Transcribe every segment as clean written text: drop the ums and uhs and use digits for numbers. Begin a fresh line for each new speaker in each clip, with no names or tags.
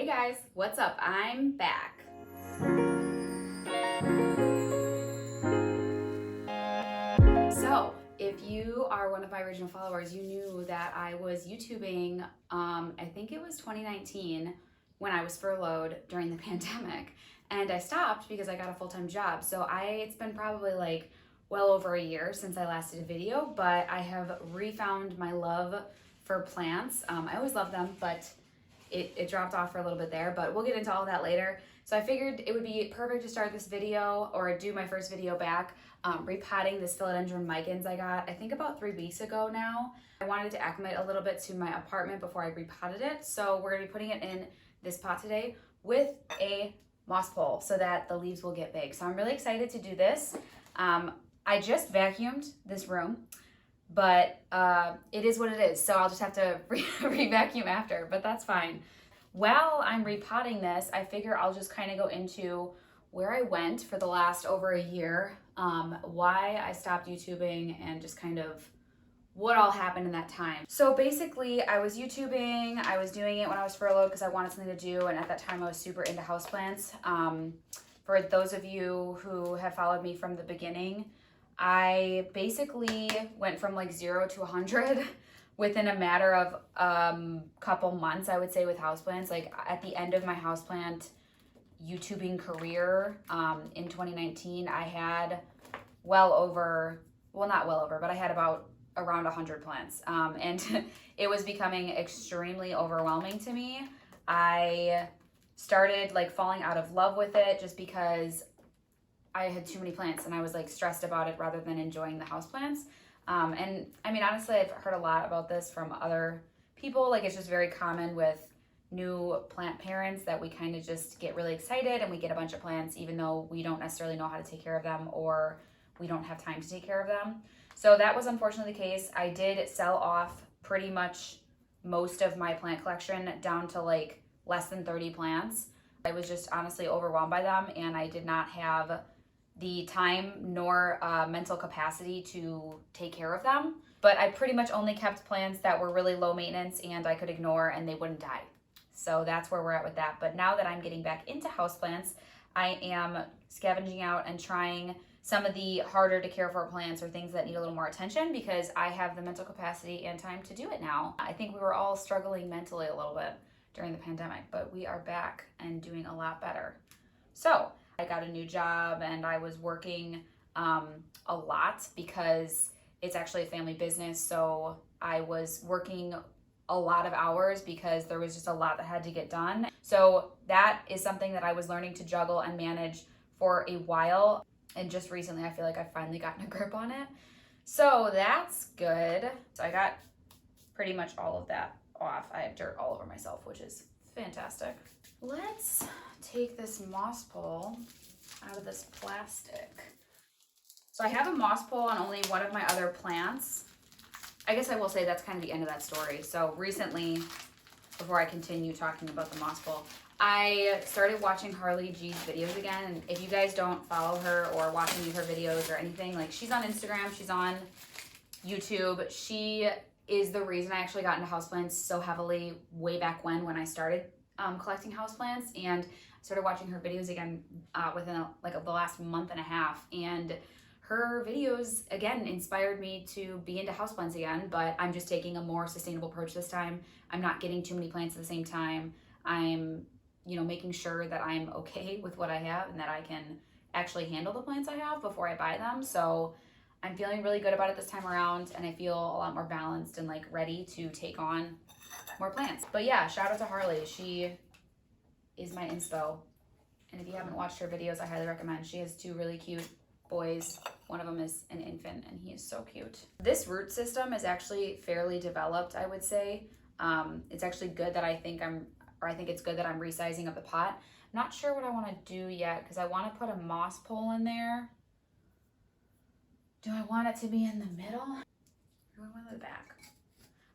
Hey guys, what's up? I'm back. So, if you are one of my original followers, you knew that I was YouTubing, I think it was 2019 when I was furloughed during the pandemic. And I stopped because I got a full-time job. So it's been probably like well over a year since I last did a video, but I have refound my love for plants. I always loved them, but it dropped off for a little bit there, but we'll get into all that later. So I figured it would be perfect to start this video or do my first video back, repotting this Philodendron Micans I got, I think about 3 weeks ago now. I wanted to acclimate a little bit to my apartment before I repotted it. So we're gonna be putting it in this pot today with a moss pole so that the leaves will get big. So I'm really excited to do this. I just vacuumed this room, but it is what it is. So I'll just have to re-vacuum after, but that's fine. While I'm repotting this, I figure I'll just kind of go into where I went for the last over a year, why I stopped YouTubing, and just kind of what all happened in that time. So basically, I was YouTubing, I was doing it when I was furloughed because I wanted something to do, and at that time I was super into houseplants. For those of you who have followed me from the beginning, I basically went from like 0 to 100 within a matter of couple months, I would say, with houseplants. Like at the end of my houseplant YouTubing career in 2019, I had I had about around 100 plants. And it was becoming extremely overwhelming to me. I started like falling out of love with it just because I had too many plants and I was like stressed about it rather than enjoying the houseplants. And I mean, honestly, I've heard a lot about this from other people. Like it's just very common with new plant parents that we kind of just get really excited and we get a bunch of plants even though we don't necessarily know how to take care of them or we don't have time to take care of them. So that was unfortunately the case. I did sell off pretty much most of my plant collection down to like less than 30 plants. I was just honestly overwhelmed by them and I did not have the time nor mental capacity to take care of them. But I pretty much only kept plants that were really low maintenance and I could ignore and they wouldn't die. So that's where we're at with that. But now that I'm getting back into houseplants, I am scavenging out and trying some of the harder to care for plants or things that need a little more attention because I have the mental capacity and time to do it now. I think we were all struggling mentally a little bit during the pandemic, but we are back and doing a lot better. So I got a new job and I was working a lot because it's actually a family business. So I was working a lot of hours because there was just a lot that had to get done. So that is something that I was learning to juggle and manage for a while. And just recently, I feel like I've finally gotten a grip on it. So that's good. So I got pretty much all of that off. I have dirt all over myself, which is fantastic. Let's take this moss pole out of this plastic. So I have a moss pole on only one of my other plants. I guess I will say that's kind of the end of that story. So recently, before I continue talking about the moss pole, I started watching Harley G's videos again. And if you guys don't follow her or watch any of her videos or anything, like she's on Instagram, she's on YouTube. She is the reason I actually got into houseplants so heavily way back when I started collecting houseplants, and started watching her videos again within the last month and a half. And her videos again inspired me to be into houseplants again, but I'm just taking a more sustainable approach this time. I'm not getting too many plants at the same time. I'm, making sure that I'm okay with what I have and that I can actually handle the plants I have before I buy them. So I'm feeling really good about it this time around, and I feel a lot more balanced and like ready to take on more plants. But yeah, shout out to Harley. She is my inspo. And if you haven't watched her videos, I highly recommend. She has 2 really cute boys. One of them is an infant and he is so cute. This root system is actually fairly developed, I would say. It's actually good that I think it's good that I'm resizing up the pot. I'm not sure what I want to do yet because I want to put a moss pole in there. Do I want it to be in the middle? Or do I want it in the back?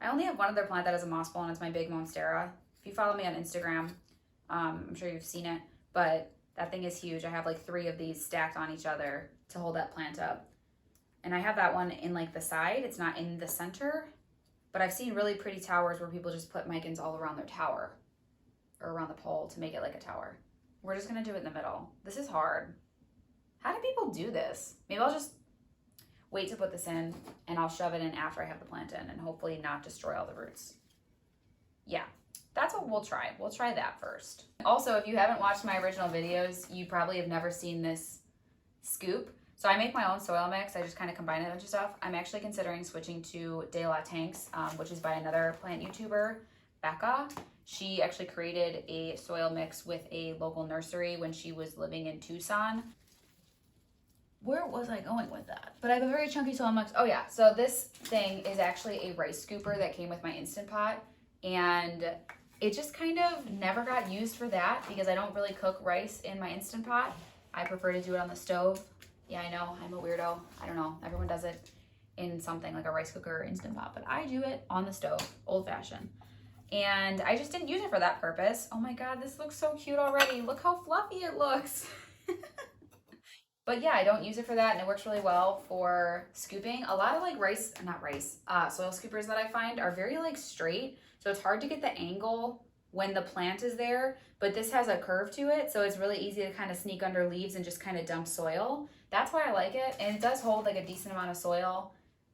I only have one other plant that has a moss pole and it's my big monstera. If you follow me on Instagram, I'm sure you've seen it, but that thing is huge. I have like 3 of these stacked on each other to hold that plant up. And I have that one in like the side. It's not in the center, but I've seen really pretty towers where people just put micans all around their tower. or around the pole to make it like a tower. We're just gonna do it in the middle. This is hard. How do people do this? Maybe I'll just wait to put this in and I'll shove it in after I have the plant in and hopefully not destroy all the roots. Yeah, that's what we'll try. We'll try that first. Also, if you haven't watched my original videos, you probably have never seen this scoop. So I make my own soil mix. I just kind of combine a bunch of stuff. I'm actually considering switching to De La Tanks, which is by another plant YouTuber, Becca. She actually created a soil mix with a local nursery when she was living in Tucson. Where was I going with that? But I have a very chunky soil mix. Oh yeah, so this thing is actually a rice scooper that came with my Instant Pot. And it just kind of never got used for that because I don't really cook rice in my Instant Pot. I prefer to do it on the stove. Yeah, I know, I'm a weirdo. I don't know, everyone does it in something like a rice cooker or Instant Pot, but I do it on the stove, old fashioned. And I just didn't use it for that purpose. Oh my God, this looks so cute already. Look how fluffy it looks. But yeah, I don't use it for that and it works really well for scooping. A lot of like soil scoopers that I find are very like straight. So it's hard to get the angle when the plant is there, but this has a curve to it. So it's really easy to kind of sneak under leaves and just kind of dump soil. That's why I like it. And it does hold like a decent amount of soil.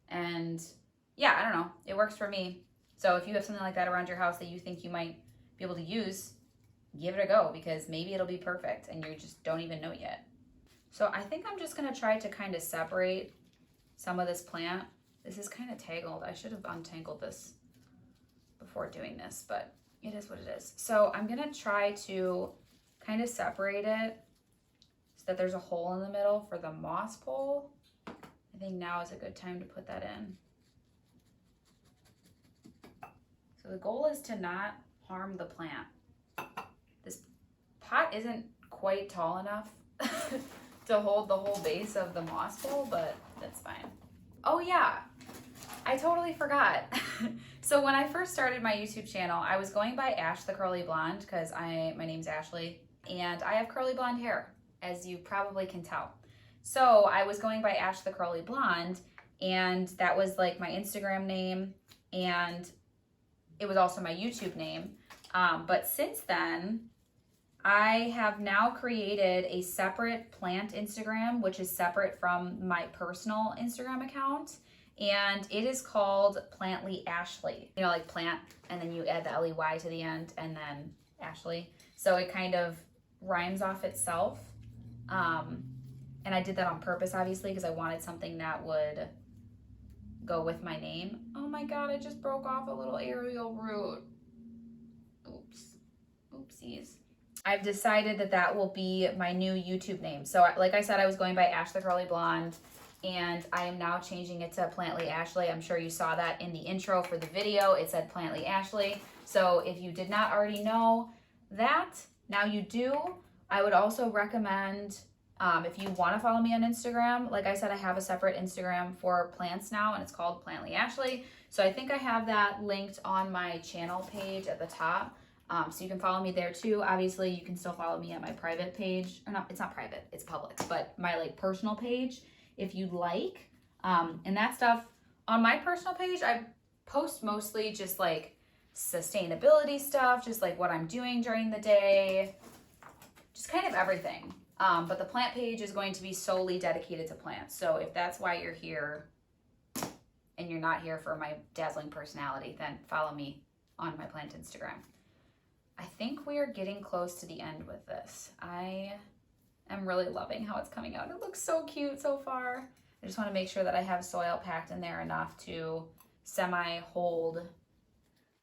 And yeah, I don't know, it works for me. So if you have something like that around your house that you think you might be able to use, give it a go because maybe it'll be perfect and you just don't even know yet. So I think I'm just gonna try to kind of separate some of this plant. This is kind of tangled. I should have untangled this before doing this, but it is what it is. So I'm gonna try to kind of separate it so that there's a hole in the middle for the moss pole. I think now is a good time to put that in. So the goal is to not harm the plant. This pot isn't quite tall enough to hold the whole base of the moss pole, but that's fine. Oh yeah, I totally forgot. So when I first started my YouTube channel, I was going by Ash the Curly Blonde because my name's Ashley and I have curly blonde hair, as you probably can tell. So I was going by Ash the Curly Blonde and that was like my Instagram name and it was also my YouTube name. But since then, I have now created a separate plant Instagram, which is separate from my personal Instagram account. And it is called Plantly Ashley. You know, like plant, and then you add the L-E-Y to the end, and then Ashley. So it kind of rhymes off itself. And I did that on purpose, obviously, because I wanted something that would go with my name. Oh my God, I just broke off a little aerial root. Oops. Oopsies. I've decided that that will be my new YouTube name. So like I said, I was going by Ash the Curly Blonde and I am now changing it to Plantly Ashley. I'm sure you saw that in the intro for the video. It said Plantly Ashley. So if you did not already know that, now you do. I would also recommend, if you want to follow me on Instagram, like I said, I have a separate Instagram for plants now and it's called Plantly Ashley. So I think I have that linked on my channel page at the top. So you can follow me there too. Obviously, you can still follow me at my private page. Or not, it's not private, it's public, but my like personal page if you'd like. And that stuff, on my personal page, I post mostly just like sustainability stuff, just like what I'm doing during the day, just kind of everything. But the plant page is going to be solely dedicated to plants. So if that's why you're here and you're not here for my dazzling personality, then follow me on my plant Instagram. I think we are getting close to the end with this. I am really loving how it's coming out. It looks so cute so far. I just want to make sure that I have soil packed in there enough to semi-hold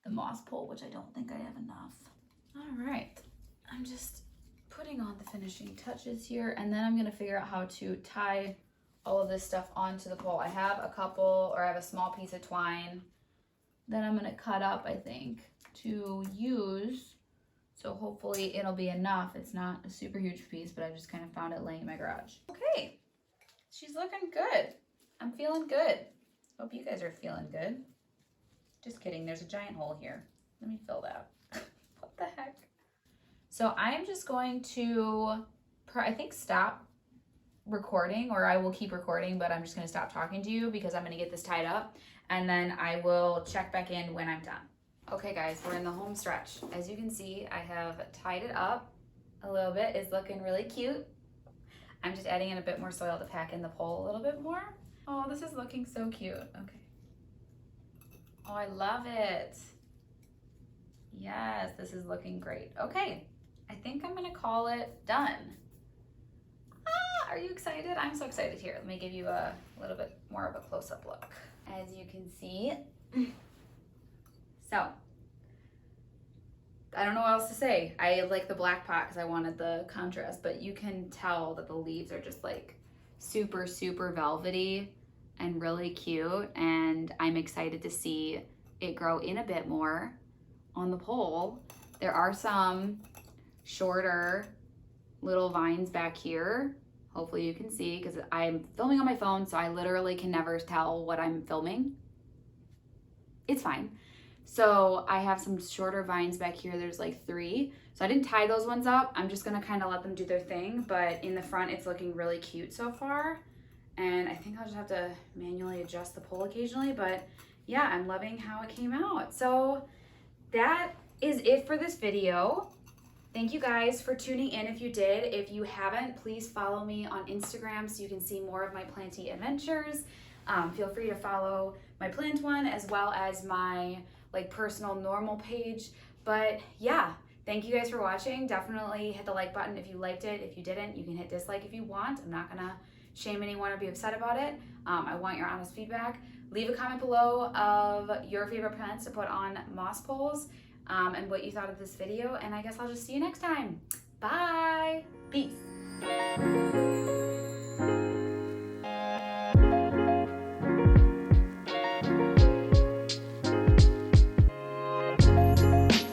the moss pole, which I don't think I have enough. All right, I'm just putting on the finishing touches here, and then I'm gonna figure out how to tie all of this stuff onto the pole. I have a small piece of twine that I'm gonna cut up, I think, to use. So hopefully it'll be enough. It's not a super huge piece, but I just kind of found it laying in my garage. Okay, she's looking good. I'm feeling good. Hope you guys are feeling good. Just kidding, there's a giant hole here. Let me fill that. What the heck? So I am just going to, I think, stop recording, or I will keep recording, but I'm just gonna stop talking to you because I'm gonna get this tied up and then I will check back in when I'm done. Okay guys, we're in the home stretch. As you can see, I have tied it up a little bit. It's looking really cute. I'm just adding in a bit more soil to pack in the pole a little bit more. Oh, this is looking so cute. Okay. Oh, I love it. Yes, this is looking great. Okay, I think I'm gonna call it done. Are you excited? I'm so excited. Here, let me give you a little bit more of a close-up look. As you can see, so, I don't know what else to say. I like the black pot because I wanted the contrast, but you can tell that the leaves are just like super, super velvety and really cute. And I'm excited to see it grow in a bit more on the pole. There are some shorter little vines back here. Hopefully you can see because I'm filming on my phone, so I literally can never tell what I'm filming. It's fine. So I have some shorter vines back here. There's like 3. So I didn't tie those ones up. I'm just gonna kind of let them do their thing. But in the front, it's looking really cute so far. And I think I'll just have to manually adjust the pole occasionally. But yeah, I'm loving how it came out. So that is it for this video. Thank you guys for tuning in if you did. If you haven't, please follow me on Instagram so you can see more of my planty adventures. Feel free to follow my plant one as well as my like personal normal page. But yeah, thank you guys for watching. Definitely hit the like button if you liked it. If you didn't, you can hit dislike if you want. I'm not gonna shame anyone or be upset about it. I want your honest feedback. Leave a comment below of your favorite plants to put on moss poles and what you thought of this video. And I guess I'll just see you next time. Bye. Peace.